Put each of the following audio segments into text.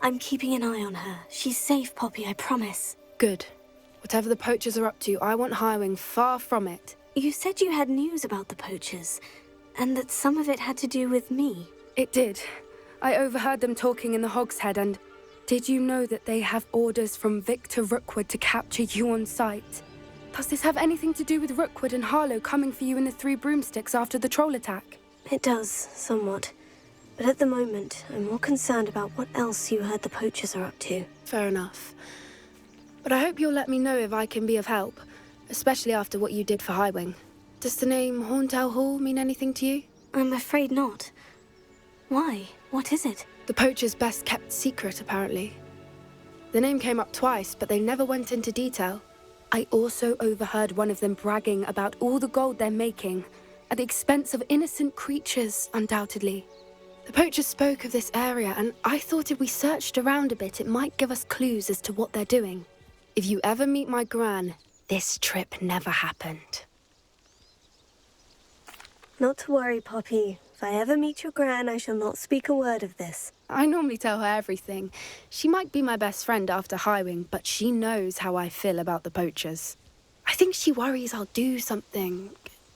I'm keeping an eye on her. She's safe, Poppy, I promise. Good. Whatever the poachers are up to, I want Highwing far from it. You said you had news about the poachers, and that some of it had to do with me. It did. I overheard them talking in the Hogshead, and did you know that they have orders from Victor Rookwood to capture you on sight? Does this have anything to do with Rookwood and Harlow coming for you in the Three Broomsticks after the troll attack? It does, somewhat. But at the moment, I'm more concerned about what else you heard the poachers are up to. Fair enough. But I hope you'll let me know if I can be of help, especially after what you did for Highwing. Does the name Horntail Hall mean anything to you? I'm afraid not. Why? What is it? The poachers' best-kept secret, apparently. The name came up twice, but they never went into detail. I also overheard one of them bragging about all the gold they're making, at the expense of innocent creatures, undoubtedly. The poachers spoke of this area, and I thought if we searched around a bit, it might give us clues as to what they're doing. If you ever meet my Gran, this trip never happened. Not to worry, Poppy. If I ever meet your Gran, I shall not speak a word of this. I normally tell her everything. She might be my best friend after Highwing, but she knows how I feel about the poachers. I think she worries I'll do something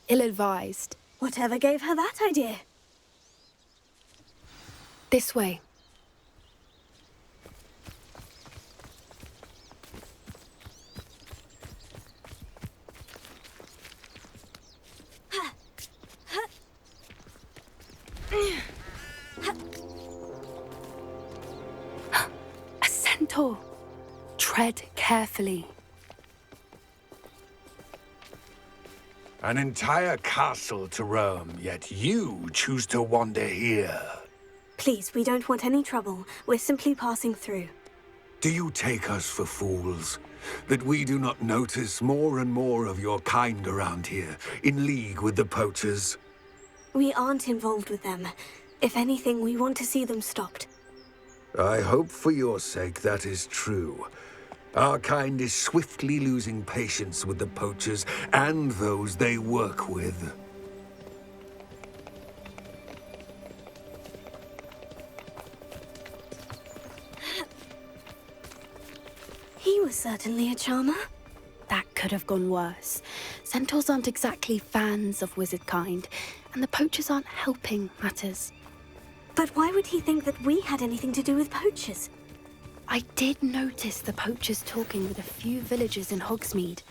ill-advised. Whatever gave her that idea? This way. A centaur. Tread carefully. An entire castle to roam, yet you choose to wander here. Please, we don't want any trouble. We're simply passing through. Do you take us for fools? That we do not notice more and more of your kind around here, in league with the poachers? We aren't involved with them. If anything, we want to see them stopped. I hope for your sake that is true. Our kind is swiftly losing patience with the poachers and those they work with. He was certainly a charmer. That could have gone worse. Centaurs aren't exactly fans of wizard kind, and the poachers aren't helping matters. But why would he think that we had anything to do with poachers? I did notice the poachers talking with a few villagers in Hogsmeade.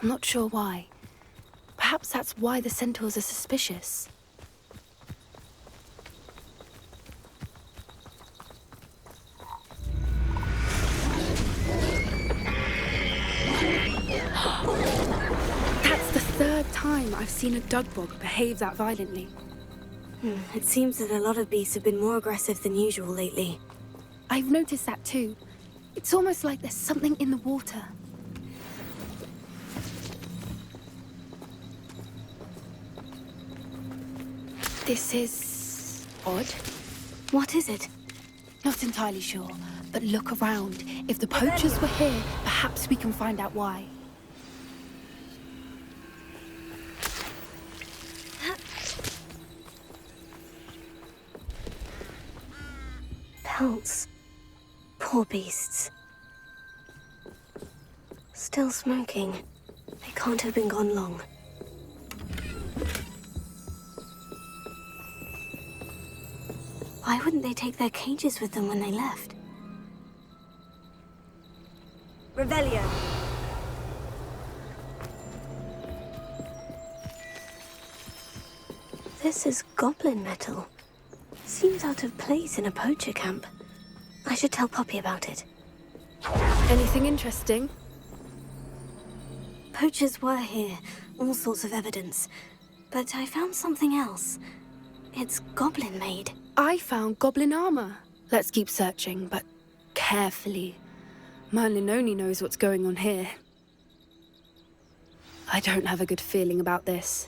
I'm not sure why. Perhaps that's why the centaurs are suspicious. That's the third time I've seen a dugbog behave that violently. It seems that a lot of beasts have been more aggressive than usual lately. I've noticed that too. It's almost like there's something in the water. This is odd. What is it? Not entirely sure, but look around. If the poachers were here, perhaps we can find out why. Pelts. Poor beasts. Still smoking. They can't have been gone long. Why wouldn't they take their cages with them when they left? Revelio. This is goblin metal. Seems out of place in a poacher camp. I should tell Poppy about it. Anything interesting? Poachers were here, all sorts of evidence. But I found something else. It's goblin-made. I found goblin armor. Let's keep searching, but carefully. Merlin only knows what's going on here. I don't have a good feeling about this.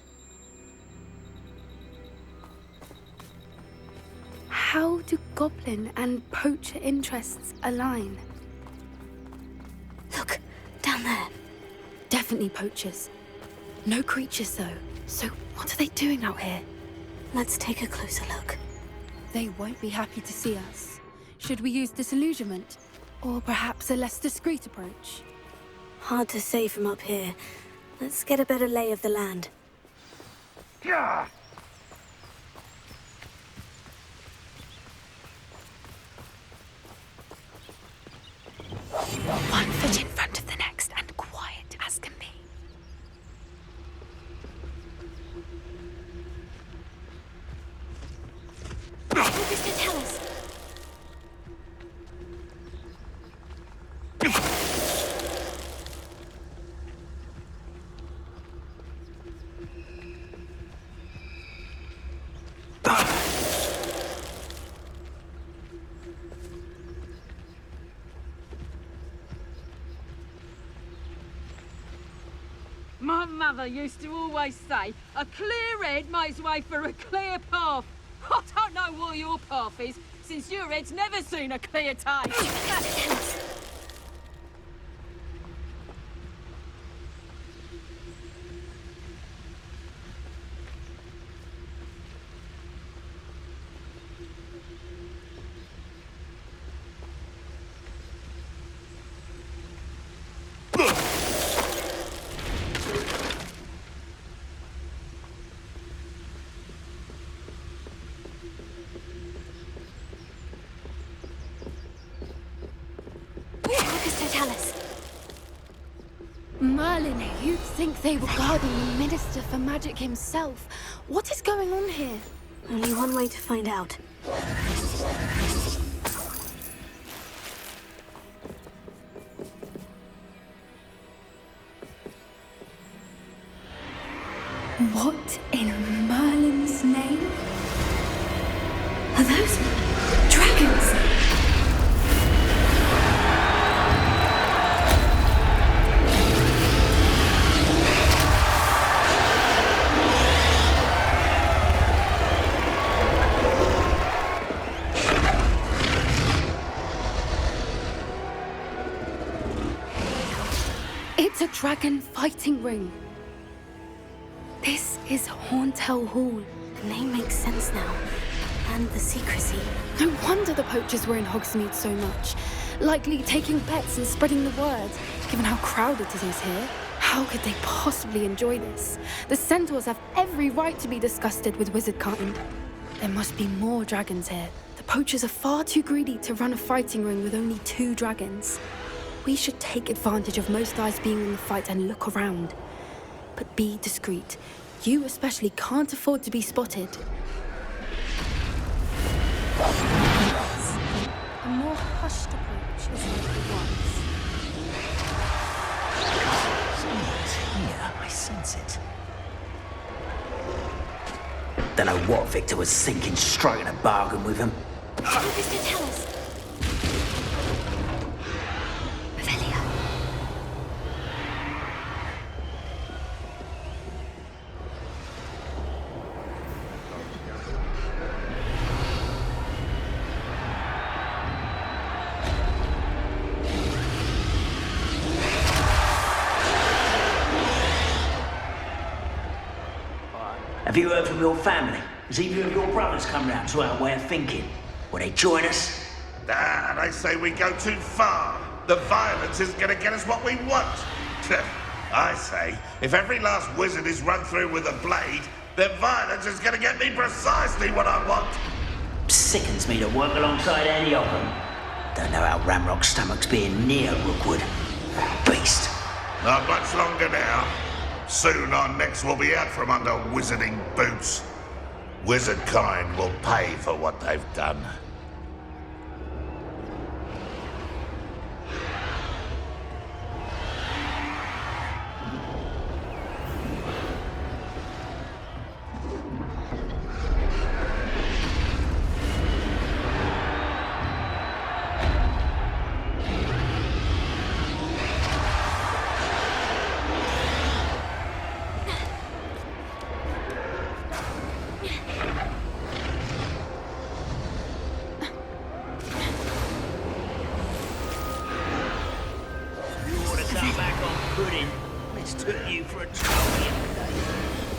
How do goblin and poacher interests align? Look, down there. Definitely poachers. No creatures, though. So what are they doing out here? Let's take a closer look. They won't be happy to see us. Should we use disillusionment? Or perhaps a less discreet approach? Hard to say from up here. Let's get a better lay of the land. Yeah. One foot in front of the next and quiet as can be. Augusta, tell us. My mother used to always say, a clear head makes way for a clear path. I don't know what your path is, since your head's never seen a clear tape. Augusta, tell us. Merlin, you'd think they were guarding the Minister for Magic himself. What is going on here? Only one way to find out. What in Merlin's name? Are those dragons? It's a dragon fighting ring. This is Hauntel Hall. The name makes sense now. And the secrecy. No wonder the poachers were in Hogsmeade so much. Likely taking bets and spreading the word. Given how crowded it is here, how could they possibly enjoy this? The centaurs have every right to be disgusted with wizard kind. There must be more dragons here. The poachers are far too greedy to run a fighting ring with only 2 dragons. We should take advantage of most eyes being in the fight and look around. But be discreet. You especially can't afford to be spotted. A more hushed approach is what it wants. Someone's here. I sense it. Don't know what Victor was thinking, striking a bargain with him. Augusta, tell us. Revelio. Have you heard from your family? Has either of your brothers come round to our way of thinking? Will they join us? Ah, they say we go too far. The violence isn't going to get us what we want. I say, if every last wizard is run through with a blade, then violence is going to get me precisely what I want. Sickens me to work alongside any of them. Don't know how Ramrock's stomach's being near Rookwood. Beast. Not much longer now. Soon our necks will be out from under wizarding boots. Wizard kind will pay for what they've done.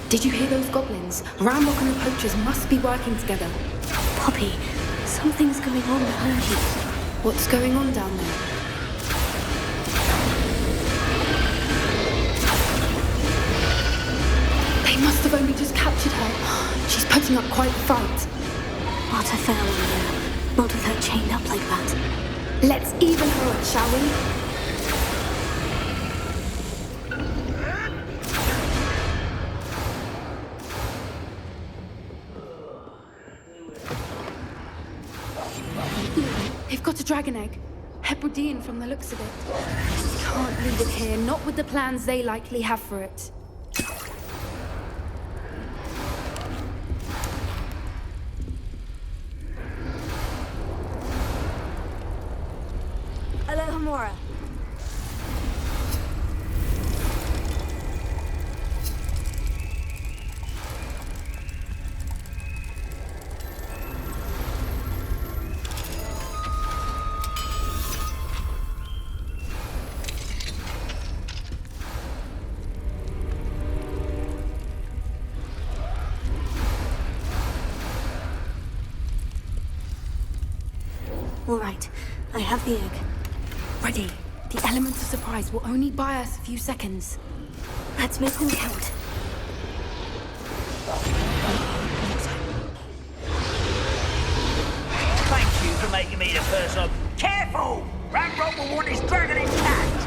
Did you hear those goblins? Ramrock and the poachers must be working together. Poppy, Something's going on behind you. What's going on down there? They must have only just captured her. She's putting up quite a fight. What a fair one, not with her chained up like that. Let's even her up, shall we? They've got a dragon egg. Hebridean from the looks of it. Can't leave it here, not with the plans they likely have for it. Hello, Hamora. All right, I have the egg. Ready. The element of surprise will only buy us a few seconds. Let's make them count. Thank you for making me the first of... Careful! Rangrock will want his dragon intact!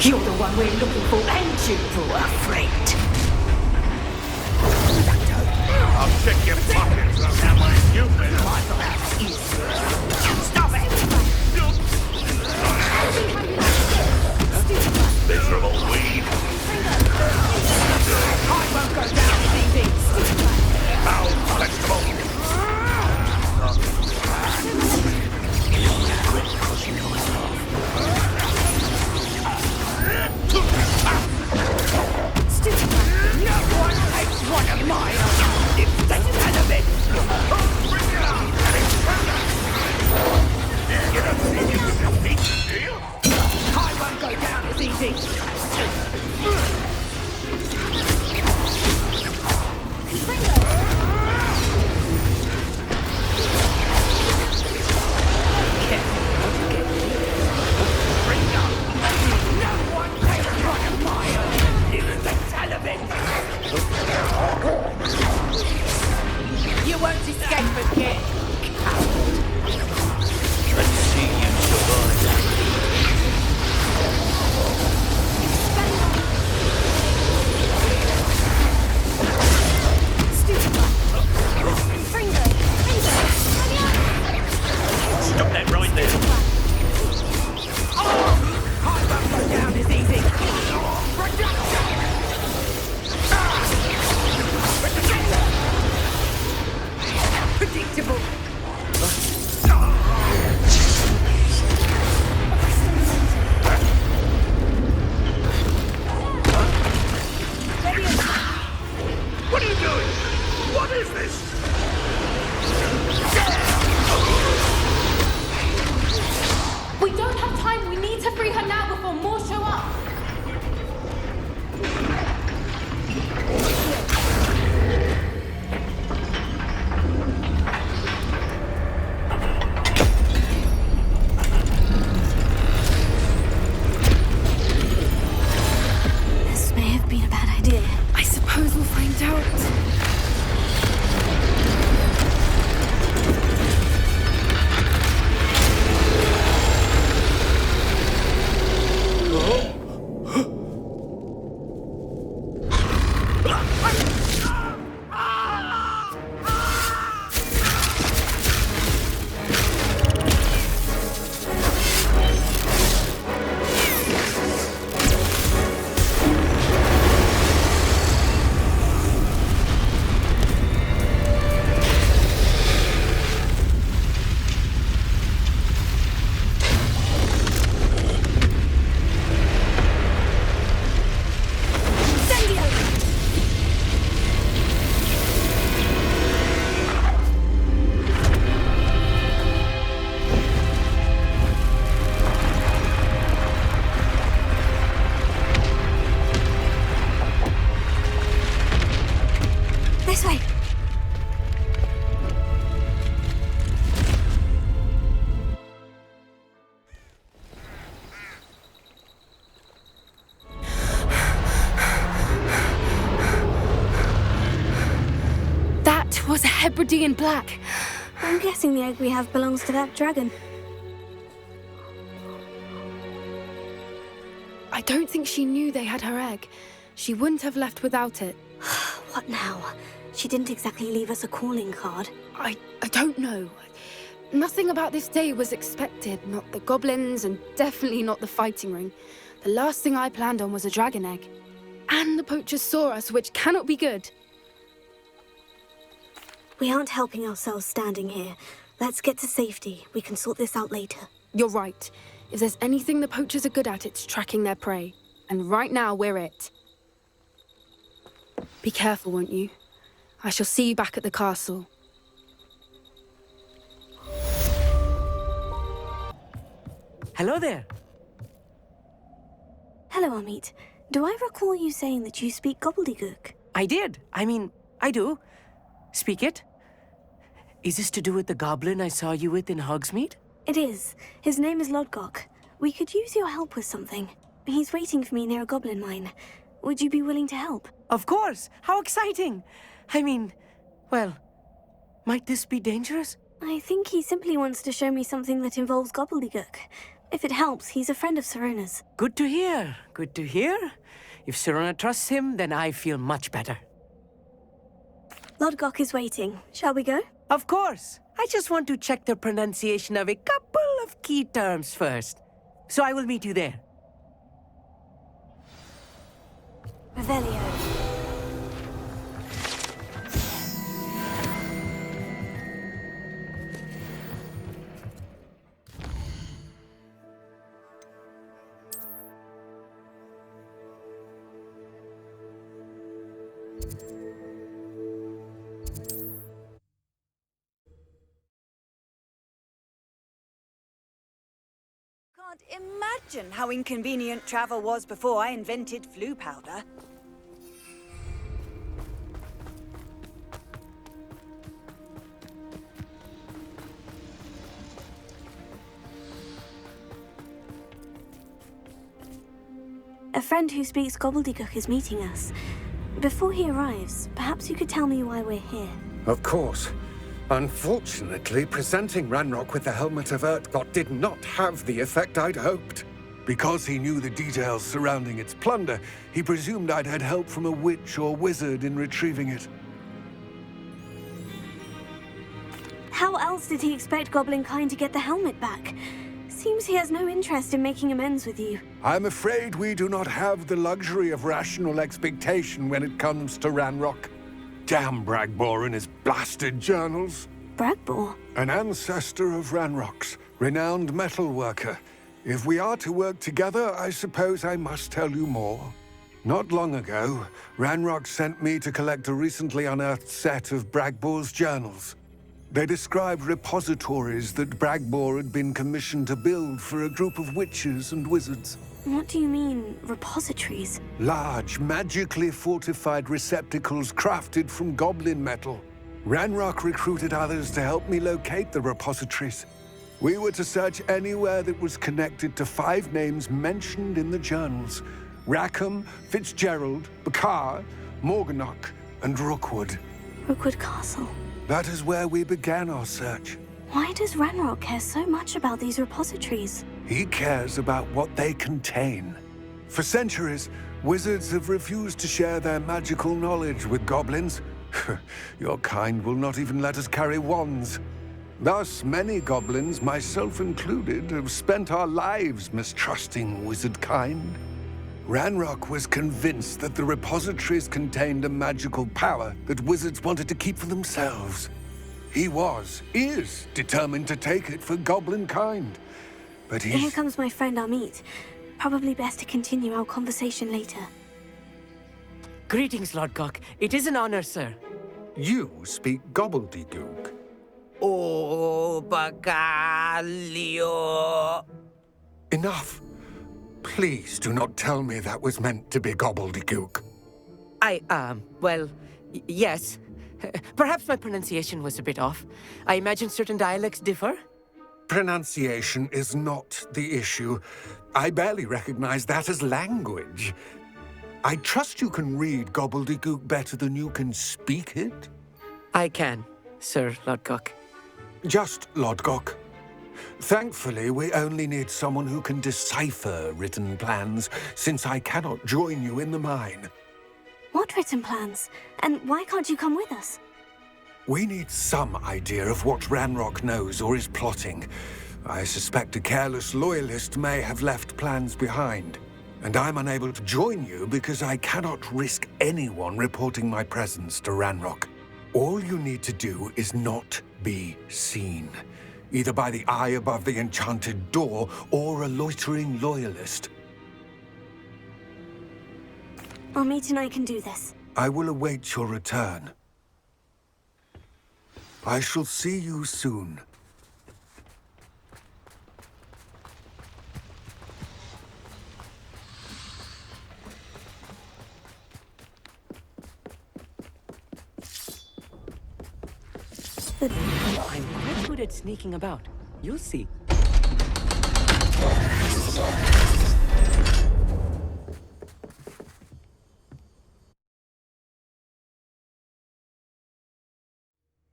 You're the one we're looking for, ain't you, poor friend? I'll check your pockets. That one you've been. My glass is... Stop it! Miserable weed. I won't go down easy. Foul vegetable. No one takes one of my own. If they had a bit. You don't think you can compete, do you? I won't go down as easy. No one takes one of my own. If they had a bit. You won't escape again. Let's see you survive. Stop that right there. I won't go down as easy. Predictable. What are you doing? What is this? We don't have time. We need to free her now before more show up. This may have been a bad idea. I suppose we'll find out. Hebridean black. I'm guessing the egg we have belongs to that dragon. I don't think she knew they had her egg. She wouldn't have left without it. What now? She didn't exactly leave us a calling card. I don't know. Nothing about this day was expected. Not the goblins, and definitely not the fighting ring. The last thing I planned on was a dragon egg. And the poachers saw us, which cannot be good. We aren't helping ourselves standing here. Let's get to safety. We can sort this out later. You're right. If there's anything the poachers are good at, it's tracking their prey. And right now, we're it. Be careful, won't you? I shall see you back at the castle. Hello there. Hello, Amit. Do I recall you saying that you speak gobbledygook? I did. I do. Speak it. Is this to do with the goblin I saw you with in Hogsmeade? It is. His name is Lodgok. We could use your help with something. He's waiting for me near a goblin mine. Would you be willing to help? Of course. How exciting. Well, might this be dangerous? I think he simply wants to show me something that involves gobbledygook. If it helps, he's a friend of Serona's. Good to hear. Good to hear. If Serona trusts him, then I feel much better. Lodgok is waiting. Shall we go? Of course. I just want to check the pronunciation of a couple of key terms first. So I will meet you there. Revelio. Can't imagine how inconvenient travel was before I invented flu powder. A friend who speaks gobbledygook is meeting us. Before he arrives, perhaps you could tell me why we're here. Of course. Unfortunately, presenting Ranrock with the Helmet of Urtkot did not have the effect I'd hoped. Because he knew the details surrounding its plunder, he presumed I'd had help from a witch or wizard in retrieving it. How else did he expect Goblinkind to get the helmet back? Seems he has no interest in making amends with you. I'm afraid we do not have the luxury of rational expectation when it comes to Ranrock. Damn Bragbor and his blasted journals. Bragbor? An ancestor of Ranrock's, renowned metal worker. If we are to work together, I suppose I must tell you more. Not long ago, Ranrock sent me to collect a recently unearthed set of Bragbor's journals. They described repositories that Bragbor had been commissioned to build for a group of witches and wizards. What do you mean, repositories? Large, magically fortified receptacles crafted from goblin metal. Ranrock recruited others to help me locate the repositories. We were to search anywhere that was connected to 5 names mentioned in the journals: Rackham, Fitzgerald, Bakar, Morganach, and Rookwood. Rookwood Castle. That is where we began our search. Why does Ranrock care so much about these repositories? He cares about what they contain. For centuries, wizards have refused to share their magical knowledge with goblins. Your kind will not even let us carry wands. Thus, many goblins, myself included, have spent our lives mistrusting wizard kind. Ranrock was convinced that the repositories contained a magical power that wizards wanted to keep for themselves. He is determined to take it for goblin kind. But Here comes my friend Amit. Probably best to continue our conversation later. Greetings, Lodgok. It is an honor, sir. You speak gobbledygook. Oh, Bacalio. Enough. Please do not tell me that was meant to be gobbledygook. Yes. Perhaps my pronunciation was a bit off. I imagine certain dialects differ. Pronunciation is not the issue. I barely recognize that as language. I trust you can read gobbledygook better than you can speak it. I can. Sir Lodgok. Just Lodgok. Thankfully, we only need someone who can decipher written plans, since I cannot join you in the mine. What written plans? And why can't you come with us? We need some idea of what Ranrock knows or is plotting. I suspect a careless loyalist may have left plans behind. And I'm unable to join you because I cannot risk anyone reporting my presence to Ranrock. All you need to do is not be seen, either by the eye above the enchanted door or a loitering loyalist. Amit and I can do this. I will await your return. I shall see you soon. I'm quite good at sneaking about. You'll see.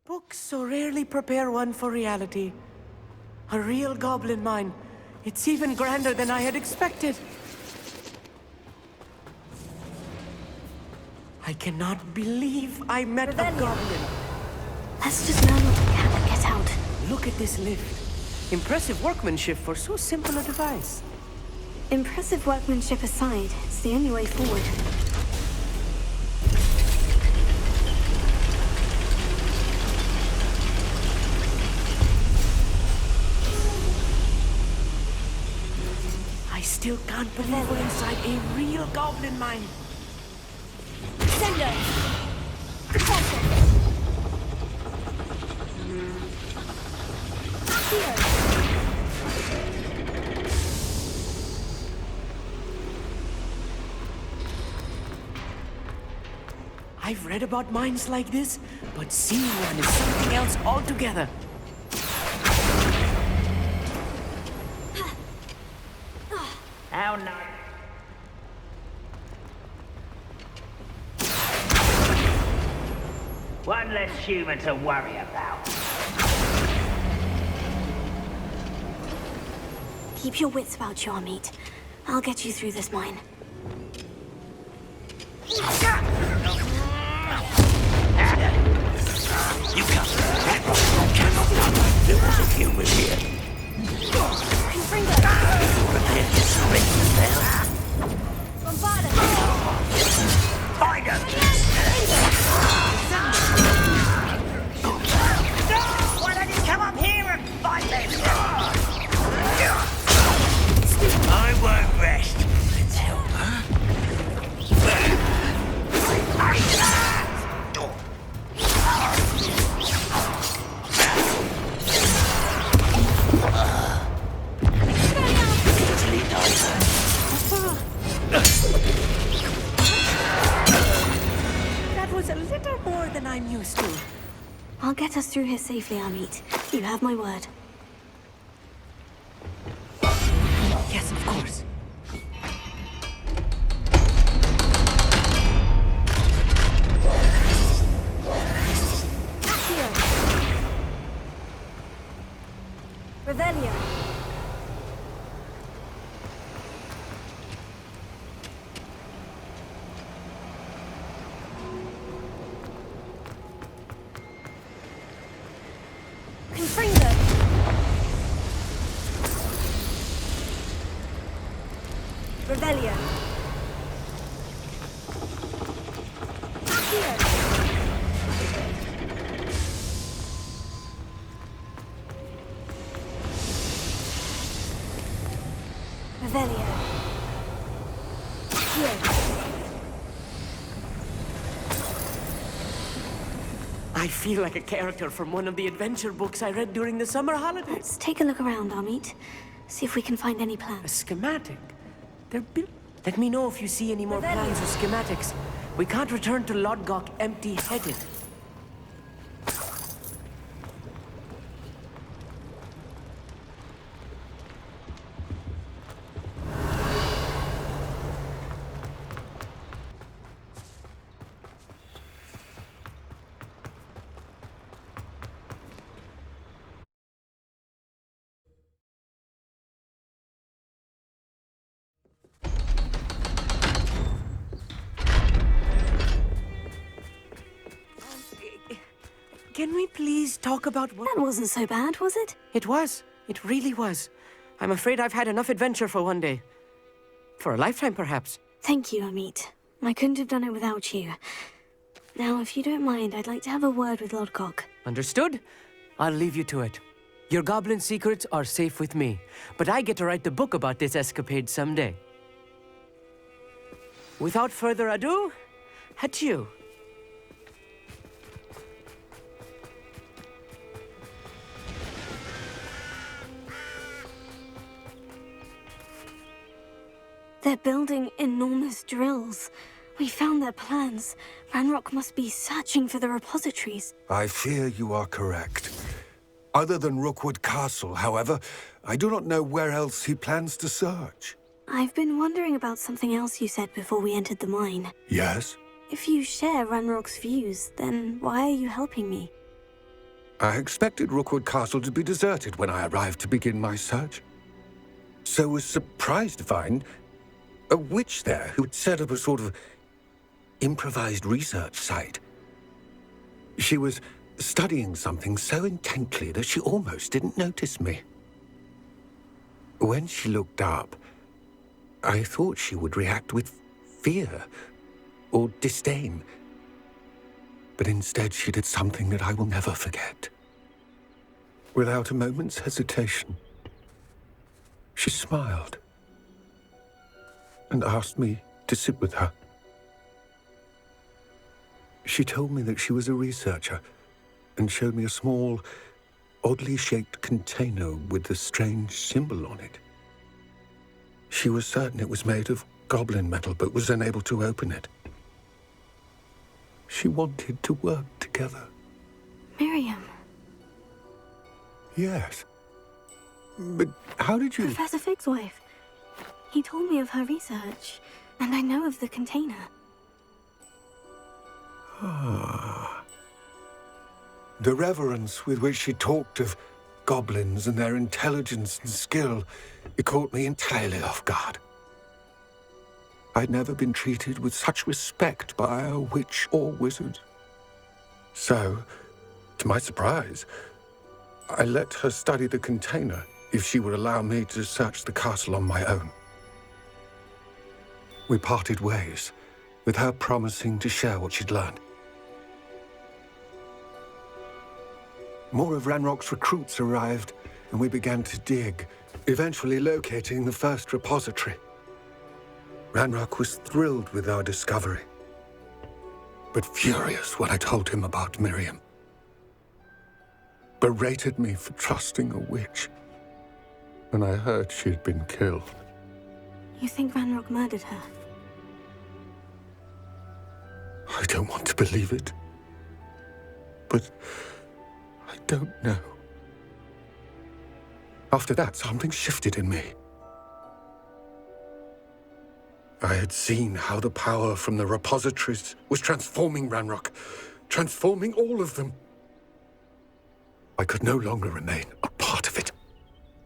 Books so rarely prepare one for reality. A real goblin mine. It's even grander than I had expected. I cannot believe I met a goblin. Let's just learn what we can and get out. Look at this lift. Impressive workmanship for so simple a device. Impressive workmanship aside, it's the only way forward. I still can't believe we're inside a real goblin mine. Sender! Here! I've read about mines like this, but seeing one is something else altogether. How nice. One less human to worry about. Keep your wits about you, Amit. I'll get you through this mine. You come. There was a human here. Find him! Why don't you come up here and fight them? I won't rest until, That was a little more than I'm used to. I'll get us through here safely, Amit. You have my word. Yes, of course. Revelio. Confringo. Revelio. Accio. Revelio. Accio. I feel like a character from one of the adventure books I read during the summer holidays. Let's take a look around, Amit. See if we can find any A plans. schematic. They're built. Let me know if you see any more plans or schematics. We can't return to Lodgok empty-headed. can we please talk about what... That wasn't so bad, was it? It was. It really was. I'm afraid I've had enough adventure for one day. For a lifetime, perhaps. Thank you, Amit. I couldn't have done it without you. Now, if you don't mind, I'd like to have a word with Lodgok. Understood? I'll leave you to it. Your goblin secrets are safe with me, but I get to write the book about this escapade someday. Without further ado, adieu. They're building enormous drills. We found their plans. Ranrock must be searching for the repositories. I fear you are correct. Other than Rookwood Castle, however, I do not know where else he plans to search. I've been wondering about something else you said before we entered the mine. Yes? If you share Ranrock's views, then why are you helping me? I expected Rookwood Castle to be deserted when I arrived to begin my search. So was surprised to find a witch there who had set up a sort of improvised research site. She was studying something so intently that she almost didn't notice me. When she looked up, I thought she would react with fear or disdain. But instead she did something that I will never forget. Without a moment's hesitation, she smiled and asked me to sit with her. She told me that she was a researcher and showed me a small, oddly shaped container with a strange symbol on it. She was certain it was made of goblin metal, but was unable to open it. She wanted to work together. Miriam. Yes. But how did you... Professor Fig's wife. He told me of her research, and I know of the container. Ah. The reverence with which she talked of goblins and their intelligence and skill, it caught me entirely off guard. I'd never been treated with such respect by a witch or wizard. So, to my surprise, I let her study the container if she would allow me to search the castle on my own. We parted ways, with her promising to share what she'd learned. More of Ranrock's recruits arrived, and we began to dig, eventually locating the first repository. Ranrock was thrilled with our discovery, but furious when I told him about Miriam. Berated me for trusting a witch when I heard she had been killed. You think Ranrock murdered her? I don't want to believe it, but I don't know. After that, something shifted in me. I had seen how the power from the repositories was transforming Ranrock, transforming all of them. I could no longer remain a part of it.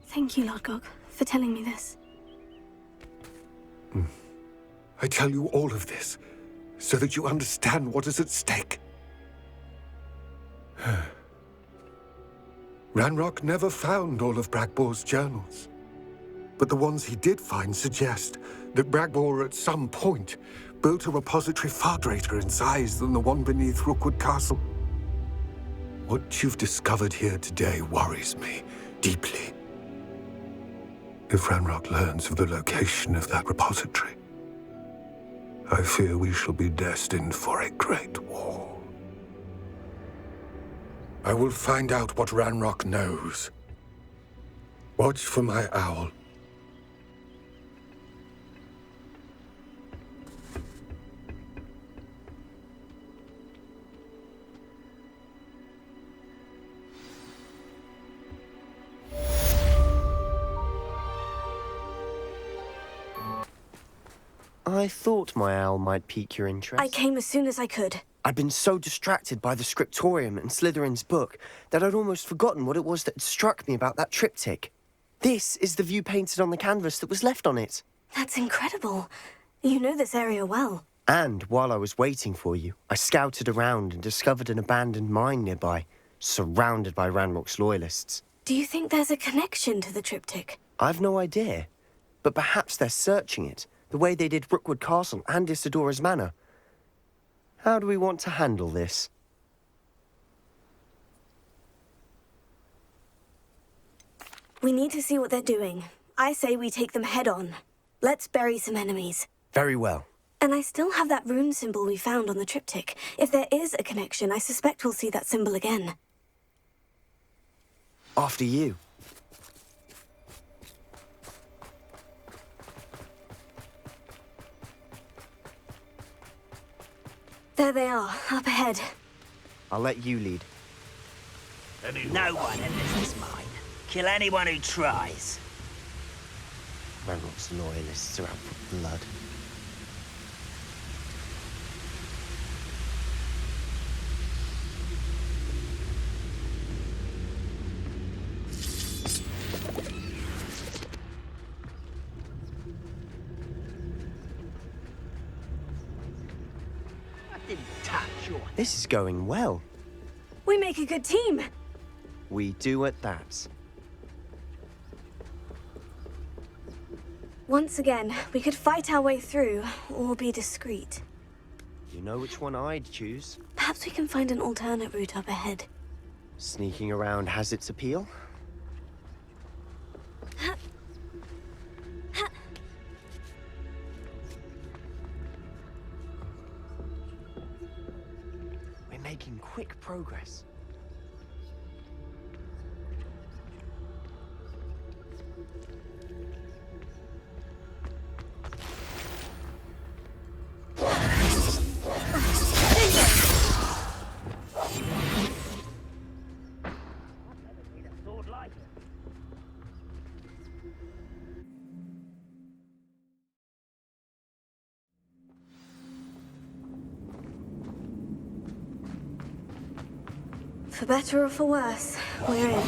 Thank you, Lodgok, for telling me this. I tell you all of this so that you understand what is at stake. Ranrock never found all of Bragbor's journals, but the ones he did find suggest that Bragbor at some point built a repository far greater in size than the one beneath Rookwood Castle. What you've discovered here today worries me deeply. If Ranrock learns of the location of that repository, I fear we shall be destined for a great war. I will find out what Ranrock knows. Watch for my owl. I thought my owl might pique your interest. I came as soon as I could. I'd been so distracted by the scriptorium and Slytherin's book that I'd almost forgotten what it was that had struck me about that triptych. This is the view painted on the canvas that was left on it. That's incredible. You know this area well. And while I was waiting for you, I scouted around and discovered an abandoned mine nearby. surrounded by Ranrock's loyalists. Do you think there's a connection to the triptych? I've no idea, but perhaps they're searching it, the way they did Rookwood Castle and Isidora's Manor. How do we want to handle this? We need to see what they're doing. I say we take them head on. Let's bury some enemies. Very well. And I still have that rune symbol we found on the triptych. If there is a connection, I suspect we'll see that symbol again. After you. There they are, up ahead. I'll let you lead. No one enters this mine. Kill anyone who tries. Ranrock's loyalists are out for blood. This is going well. We make a good team. We do at that. Once again, we could fight our way through, or be discreet. You know which one I'd choose. Perhaps we can find an alternate route up ahead. Sneaking around has its appeal. We're making quick progress. For better or for worse, we're in.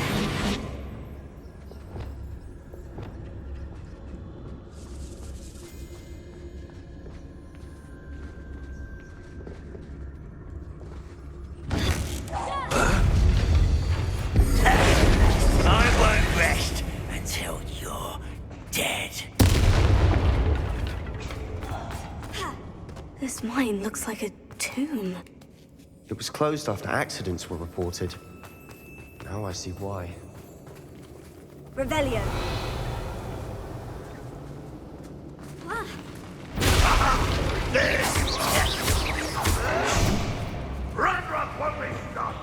I won't rest until you're dead. This mine looks like a tomb. It was closed after accidents were reported. Now I see why. Revelio. Ranrock won't be stopped!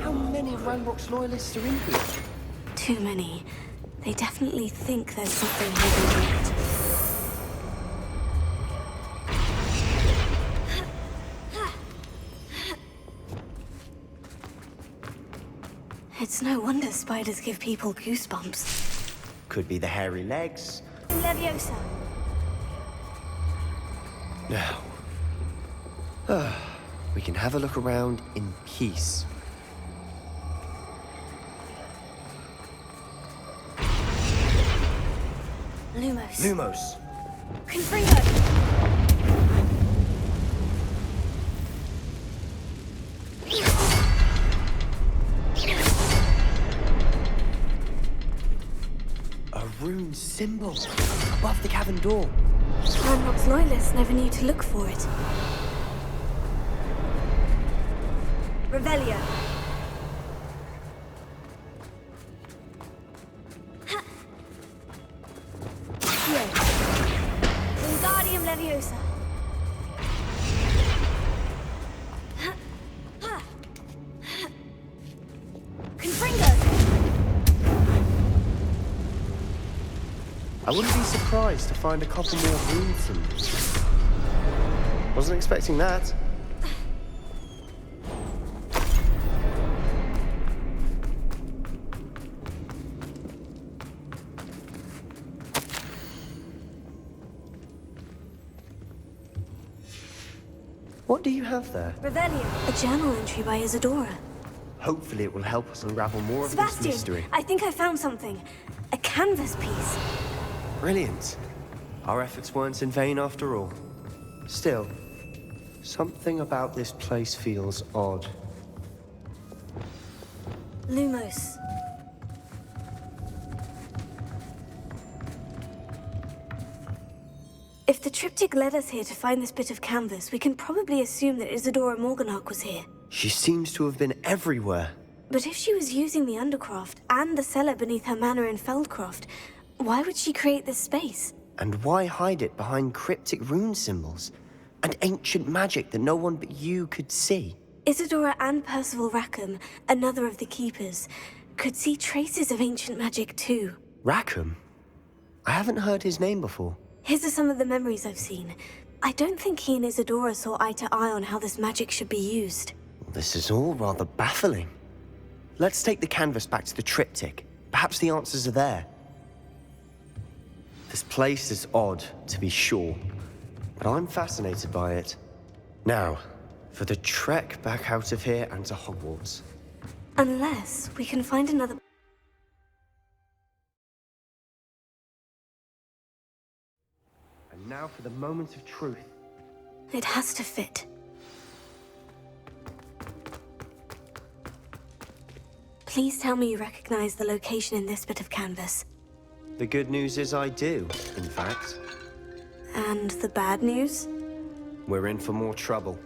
How many of Ranrock's loyalists are in here? Too many. They definitely think there's something hidden in it. It's no wonder spiders give people goosebumps. Could be the hairy legs. Leviosa. Now, we can have a look around in peace. Lumos. Lumos. Confringo. A rune symbol above the cavern door. Ranrock's loyalists never knew to look for it. Revelio. Wingardium Leviosa. Confringo. I wouldn't be surprised to find a couple more rune symbols. Wasn't expecting that. What do you have there? Revelio, a journal entry by Isadora. Hopefully it will help us unravel more of this Sebastian, mystery. I think I found something. A canvas piece. Brilliant. Our efforts weren't in vain after all. Still, something about this place feels odd. Lumos. If the triptych led us here to find this bit of canvas, we can probably assume that Isadora Morganach was here. She seems to have been everywhere. But if she was using the Undercroft and the cellar beneath her manor in Feldcroft, why would she create this space? And why hide it behind cryptic rune symbols and ancient magic that no one but you could see? Isadora and Percival Rackham, another of the Keepers, could see traces of ancient magic too. Rackham? I haven't heard his name before. His are some of the memories I've seen. I don't think he and Isadora saw eye to eye on how this magic should be used. This is all rather baffling. Let's take the canvas back to the triptych. Perhaps the answers are there. This place is odd, to be sure, but I'm fascinated by it. Now, for the trek back out of here and to Hogwarts. Unless we can find another... And now for the moment of truth. It has to fit. Please tell me you recognize the location in this bit of canvas. The good news is I do, in fact. And the bad news? We're in for more trouble.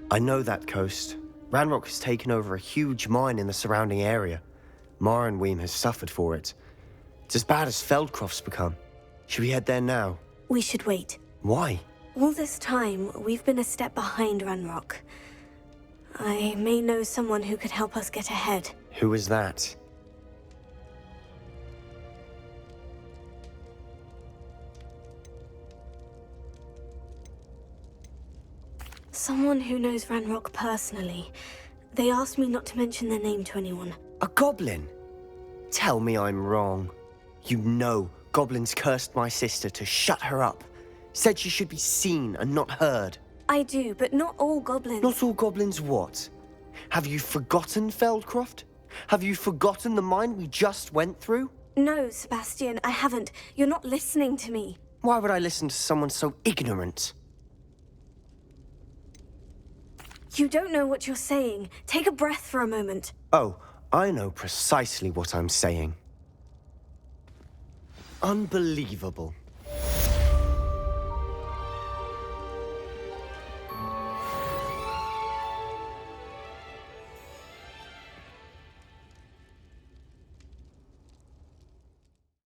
I know that coast. Ranrock has taken over a huge mine in the surrounding area. Marrenweem has suffered for it. It's as bad as Feldcroft's become. Should we head there now? We should wait. Why? All this time, we've been a step behind Ranrock. I may know someone who could help us get ahead. Who is that? Someone who knows Ranrock personally. They asked me not to mention their name to anyone. A goblin? Tell me I'm wrong. You know goblins cursed my sister to shut her up. Said she should be seen and not heard. I do, but not all goblins. Not all goblins what? Have you forgotten Feldcroft? Have you forgotten the mine we just went through? No, Sebastian, I haven't. You're not listening to me. Why would I listen to someone so ignorant? You don't know what you're saying. Take a breath for a moment. Oh, I know precisely what I'm saying. Unbelievable.